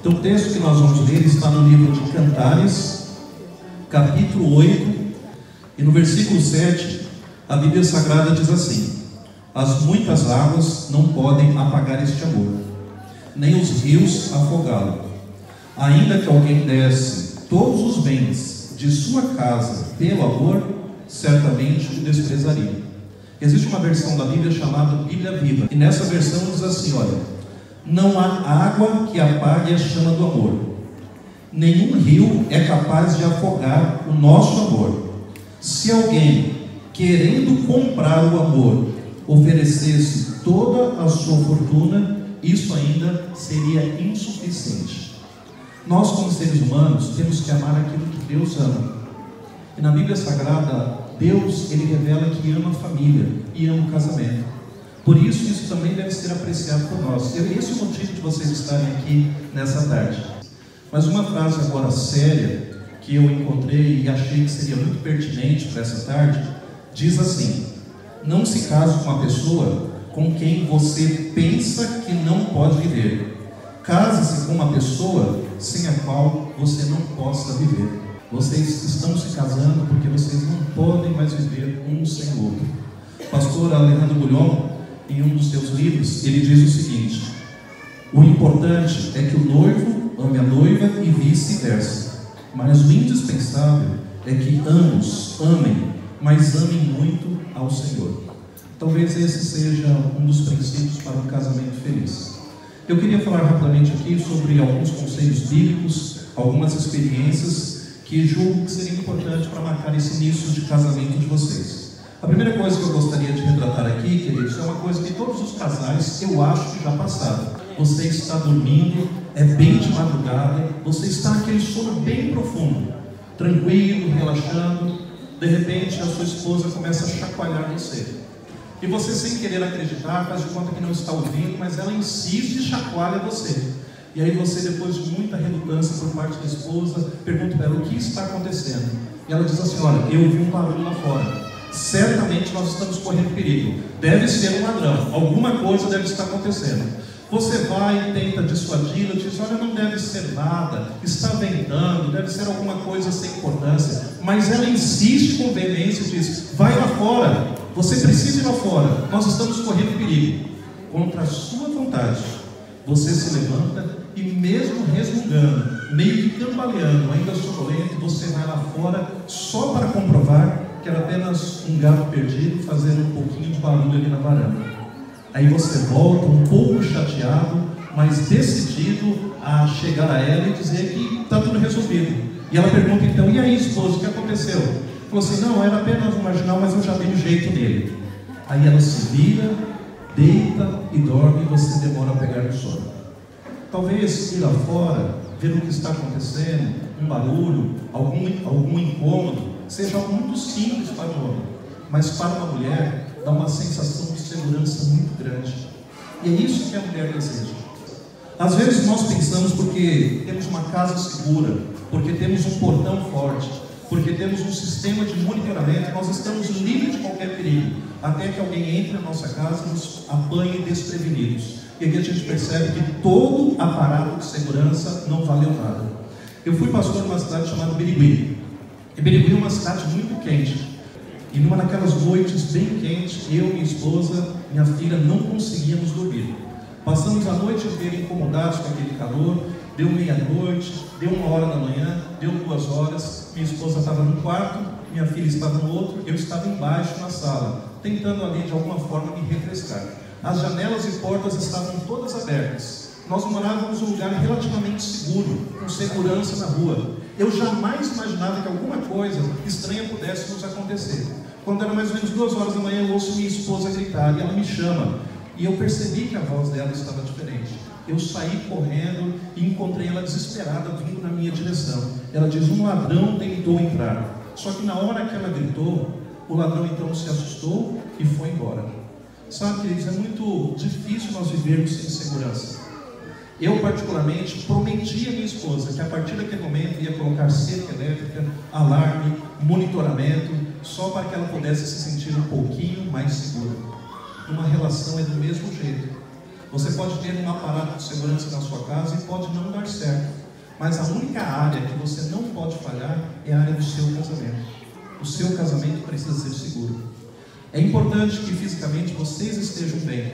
Então o texto que nós vamos ler está no livro de Cantares, capítulo 8, e no versículo 7, a Bíblia Sagrada diz assim: as muitas águas não podem apagar este amor, nem os rios afogá-lo. Ainda que alguém desse todos os bens de sua casa pelo amor, certamente o desprezaria. Existe uma versão da Bíblia chamada Bíblia Viva, e nessa versão diz assim: olha, não há água que apague a chama do amor, nenhum rio é capaz de afogar o nosso amor. Se alguém, querendo comprar o amor, oferecesse toda a sua fortuna, isso ainda seria insuficiente. Nós, como seres humanos, temos que amar aquilo que Deus ama. E na Bíblia Sagrada, Deus, Ele revela que ama a família e ama o casamento. Por isso, isso também deve ser apreciado por nós. Esse é o motivo de vocês estarem aqui nessa tarde. Mas uma frase agora séria, que eu encontrei e achei que seria muito pertinente para essa tarde, diz assim: não se case com uma pessoa com quem você pensa que não pode viver. Case-se com uma pessoa sem a qual você não possa viver. Vocês estão se casando porque vocês não podem mais viver um sem o outro. O pastor Alejandro Bulhon, em um dos seus livros, ele diz o seguinte: o importante é que o noivo ame a noiva e vice-versa, mas o indispensável é que ambos amem, mas amem muito ao Senhor. Talvez esse seja um dos princípios para um casamento feliz. Eu queria falar rapidamente aqui sobre alguns conselhos bíblicos, algumas experiências que julgo que seria importante para marcar esse início de casamento de vocês. A primeira coisa que eu gostaria de retratar aqui, queridos, é uma coisa que todos os casais, eu acho que já passaram. Você está dormindo, é bem de madrugada, você está naquele sono bem profundo, tranquilo, relaxando, de repente a sua esposa começa a chacoalhar você. E você, sem querer acreditar, faz de conta que não está ouvindo, mas ela insiste e chacoalha você. E aí você, depois de muita relutância por parte da esposa, pergunta para ela o que está acontecendo. E ela diz assim: olha, eu ouvi um barulho lá fora. Certamente nós estamos correndo perigo. Deve ser um ladrão. Alguma coisa deve estar acontecendo. Você vai e tenta dissuadi-la, diz: olha, não deve ser nada, está ventando, deve ser alguma coisa sem importância. Mas ela insiste com veemência e diz: vai lá fora, você precisa ir lá fora, nós estamos correndo perigo. Contra a sua vontade, você se levanta e, mesmo resmungando, meio que cambaleando, ainda sonolento, você vai lá fora só para comprovar que era apenas um gato perdido fazendo um pouquinho de barulho ali na varanda. Aí você volta um pouco chateado, mas decidido a chegar a ela e dizer que está tudo resolvido. E ela pergunta então: e aí, esposo, o que aconteceu? Falou assim: não, era apenas um marginal, mas eu já dei um jeito nele. Aí ela se vira, deita e dorme, e você demora a pegar no sono. Talvez ir lá fora, ver o que está acontecendo, um barulho, algum incômodo, seja algo muito simples para o homem, mas para uma mulher dá uma sensação de segurança muito grande. E é isso que a mulher deseja. Às vezes nós pensamos, porque temos uma casa segura, porque temos um portão forte, porque temos um sistema de monitoramento, nós estamos livres de qualquer perigo, até que alguém entre na nossa casa e nos apanhe desprevenidos. E aqui a gente percebe que todo aparato de segurança não valeu nada. Eu fui pastor numa cidade chamada Birigui. E Birigui é uma cidade muito quente. E numa daquelas noites bem quentes, eu, minha esposa, minha filha não conseguíamos dormir. Passamos a noite inteira incomodados com aquele calor. Deu meia-noite, deu 1h da manhã, deu 2 horas. Minha esposa estava num quarto, minha filha estava no outro, eu estava embaixo na sala, tentando ali de alguma forma me refrescar. As janelas e portas estavam todas abertas. Nós morávamos em um lugar relativamente seguro, com segurança na rua. Eu jamais imaginava que alguma coisa estranha pudesse nos acontecer. Quando era mais ou menos 2 horas da manhã, eu ouço minha esposa gritar e ela me chama. E eu percebi que a voz dela estava diferente. Eu saí correndo e encontrei ela desesperada vindo na minha direção. Ela diz: um ladrão tentou entrar. Só que na hora que ela gritou, o ladrão então se assustou e foi embora. Sabe, queridos, é muito difícil nós vivermos sem segurança. Eu, particularmente, prometi a minha esposa que a partir daquele momento ia colocar cerca elétrica, alarme, monitoramento, só para que ela pudesse se sentir um pouquinho mais segura. Uma relação é do mesmo jeito. Você pode ter um aparato de segurança na sua casa e pode não dar certo. Mas a única área que você não pode falhar é a área do seu casamento. O seu casamento precisa ser seguro. É importante que fisicamente vocês estejam bem,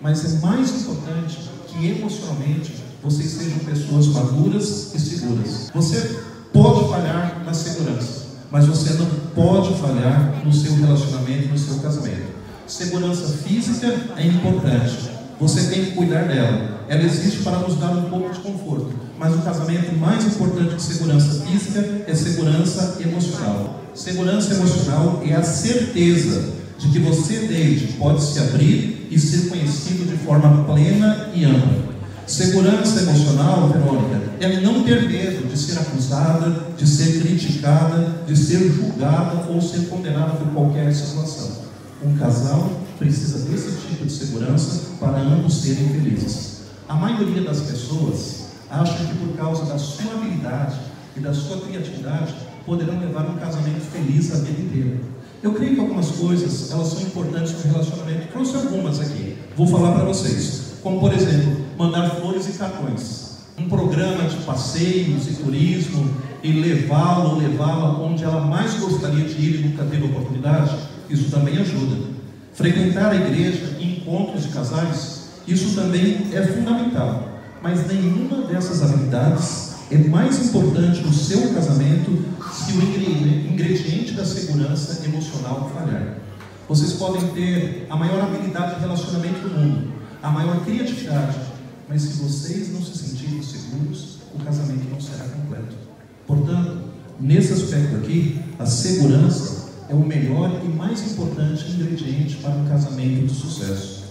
mas é mais importante que emocionalmente vocês sejam pessoas maduras e seguras. Você pode falhar na segurança, mas você não pode falhar no seu relacionamento, no seu casamento. Segurança física é importante, você tem que cuidar dela. Ela existe para nos dar um pouco de conforto, mas o casamento mais importante que segurança física é segurança emocional. Segurança emocional é a certeza de que você desde pode se abrir e ser conhecido de forma plena e ampla. Segurança emocional, Verônica, é não ter medo de ser acusada, de ser criticada, de ser julgada ou ser condenada por qualquer situação. Um casal precisa desse tipo de segurança para ambos serem felizes. A maioria das pessoas acham que por causa da sua habilidade e da sua criatividade poderão levar um casamento feliz a vida inteira. Eu creio que algumas coisas, elas são importantes para o relacionamento. Trouxe algumas aqui, vou falar para vocês. Como, por exemplo, mandar flores e cartões. Um programa de passeios e turismo e levá-lo ou levá-la onde ela mais gostaria de ir e nunca teve oportunidade, isso também ajuda. Frequentar a igreja e encontros de casais, isso também é fundamental. Mas nenhuma dessas habilidades é mais importante no seu casamento se o ingrediente da segurança emocional falhar. Vocês podem ter a maior habilidade de relacionamento do mundo, a maior criatividade, mas se vocês não se sentirem seguros, o casamento não será completo. Portanto, nesse aspecto aqui, a segurança é o melhor e mais importante ingrediente para um casamento de sucesso.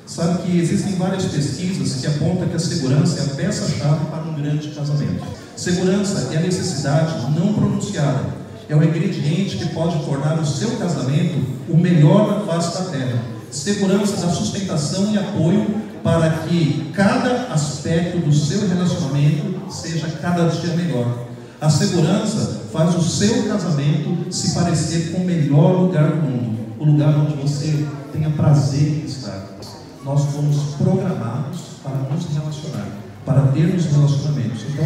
Sabe que existem várias pesquisas que apontam que a segurança é a peça-chave para um grande casamento. Segurança é a necessidade não pronunciada, é o ingrediente que pode tornar o seu casamento o melhor na face da terra. Segurança da sustentação e apoio para que cada aspecto do seu relacionamento seja cada dia melhor. A segurança faz o seu casamento se parecer com o melhor lugar do mundo, o lugar onde você tenha prazer em estar. Nós fomos programados para nos relacionar, para termos relacionamentos. Então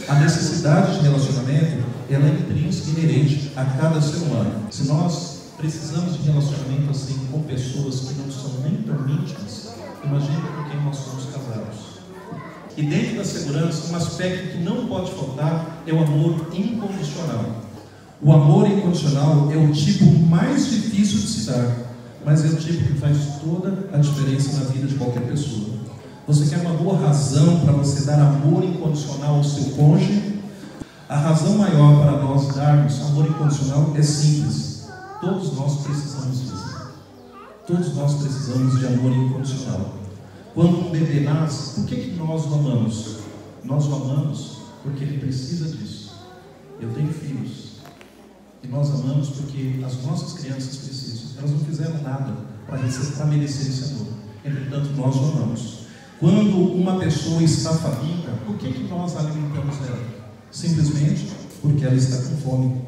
a necessidade de relacionamento, ela é intrínseca e inerente a cada ser humano. Se nós precisamos de relacionamento assim com pessoas que não são nem tão íntimas, imagine com quem nós somos casados. E dentro da segurança, um aspecto que não pode faltar é o amor incondicional. O amor incondicional é o tipo mais difícil de se dar, mas é o tipo que faz toda a diferença na vida de qualquer pessoa. Você quer uma boa razão para você dar amor incondicional ao seu cônjuge? A razão maior para nós darmos amor incondicional é simples. Todos nós precisamos disso. Todos nós precisamos de amor incondicional. Quando um bebê nasce, por que nós o amamos? Nós o amamos porque ele precisa disso. Eu tenho filhos e nós amamos porque as nossas crianças precisam. Elas não fizeram nada para merecer esse amor. Entretanto, nós o amamos. Quando uma pessoa está faminta, por que nós alimentamos ela? Simplesmente porque ela está com fome.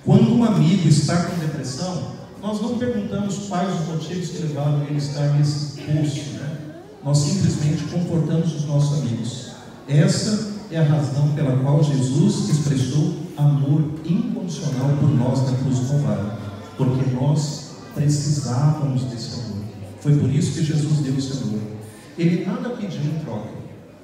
Quando um amigo está com depressão, nós não perguntamos quais os motivos que levaram ele a estar nesse poço, né? Nós simplesmente confortamos os nossos amigos. Essa é a razão pela qual Jesus expressou amor incondicional por nós na cruz do Calvário, porque nós precisávamos desse amor. Foi por isso que Jesus deu esse amor. Ele nada pediu em troca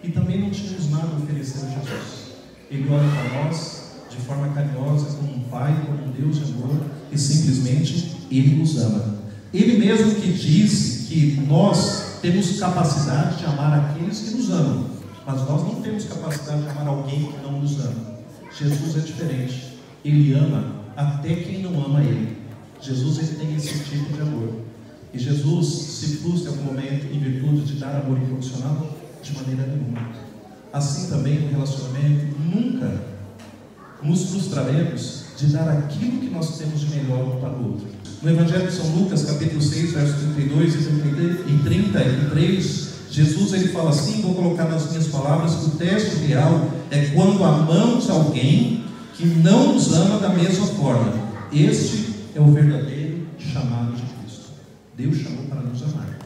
e também não tínhamos nada a oferecer a Jesus. Ele olha para nós de forma carinhosa, como um pai, como um Deus de amor, e simplesmente Ele nos ama. Ele mesmo que disse que nós temos capacidade de amar aqueles que nos amam, mas nós não temos capacidade de amar alguém que não nos ama. Jesus é diferente. Ele ama até quem não ama Ele. Jesus ele tem esse tipo de amor. E Jesus se frustra em algum momento em virtude de dar amor incondicional? De maneira nenhuma. Assim também no relacionamento, nunca nos frustraremos de dar aquilo que nós temos de melhor um para o outro. No Evangelho de São Lucas, capítulo 6, versos 32 e 33, Jesus ele fala assim, vou colocar nas minhas palavras, que o teste real é quando amamos alguém que não nos ama da mesma forma. Este é o verdadeiro chamado de Cristo. Deus chamou para nos amar.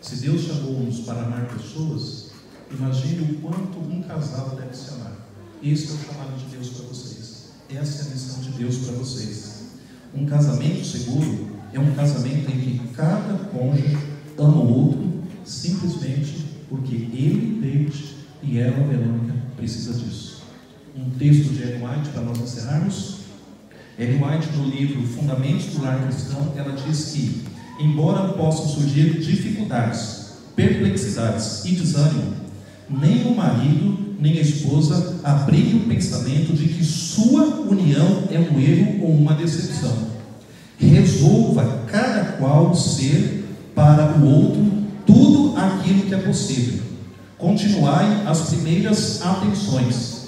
Se Deus chamou-nos para amar pessoas, imagine o quanto um casal deve se amar. Esse é o chamado de Deus para vocês. Essa é a missão de Deus para vocês. Um casamento seguro é um casamento em que cada cônjuge ama o outro simplesmente porque ele, David, e ela, Verônica, precisa disso. Um texto de Ellen White para nós encerrarmos. Ellen White, no livro Fundamentos do Lar Cristão, ela diz que, embora possam surgir dificuldades, perplexidades e desânimo, nem o marido nem a esposa abriguem o pensamento de que sua união é um erro ou uma decepção. Resolva cada qual ser para o outro tudo aquilo que é possível. Continuai as primeiras atenções.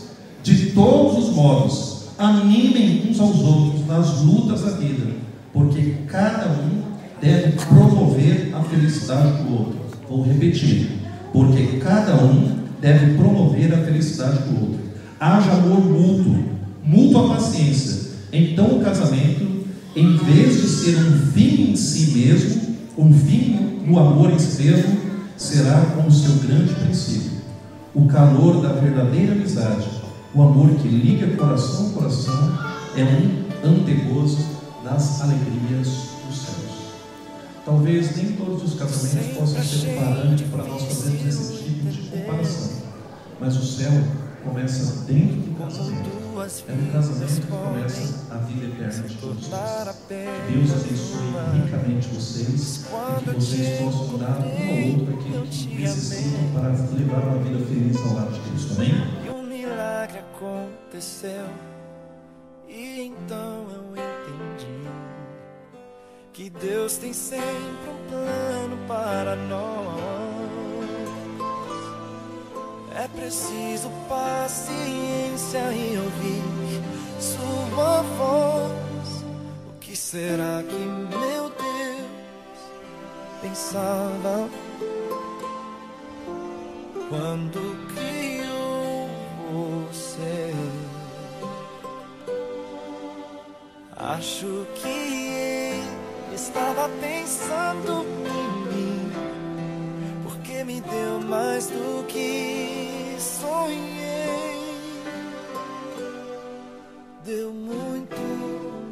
De todos os modos, animem uns aos outros nas lutas da vida, porque cada um deve promover a felicidade do outro. Vou repetir. Porque cada um deve promover a felicidade do outro. Haja amor mútuo, mútua paciência. Então o casamento, em vez de ser um fim em si mesmo, um fim no amor em si mesmo, será como seu grande princípio. O calor da verdadeira amizade, o amor que liga coração a coração, é um antegozo das alegrias dos céus. Talvez nem todos os casamentos possam ser um parâmetro para nós fazermos esse tipo de comparação, mas o céu começa dentro do casamento. É no casamento que começa a vida eterna de todos nós. Que Deus abençoe ricamente vocês e que vocês possam dar um ao outro aquilo que necessitam para levar uma vida feliz ao lado de Cristo. Amém? E um milagre aconteceu, e então eu entendi que Deus tem sempre um plano para nós. É preciso paciência e ouvir sua voz. O que será que meu Deus pensava quando criou você? Acho que ele estava pensando em mim, porque me deu mais do que sonhei. Deu muito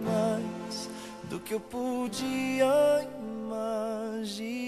mais do que eu podia imaginar.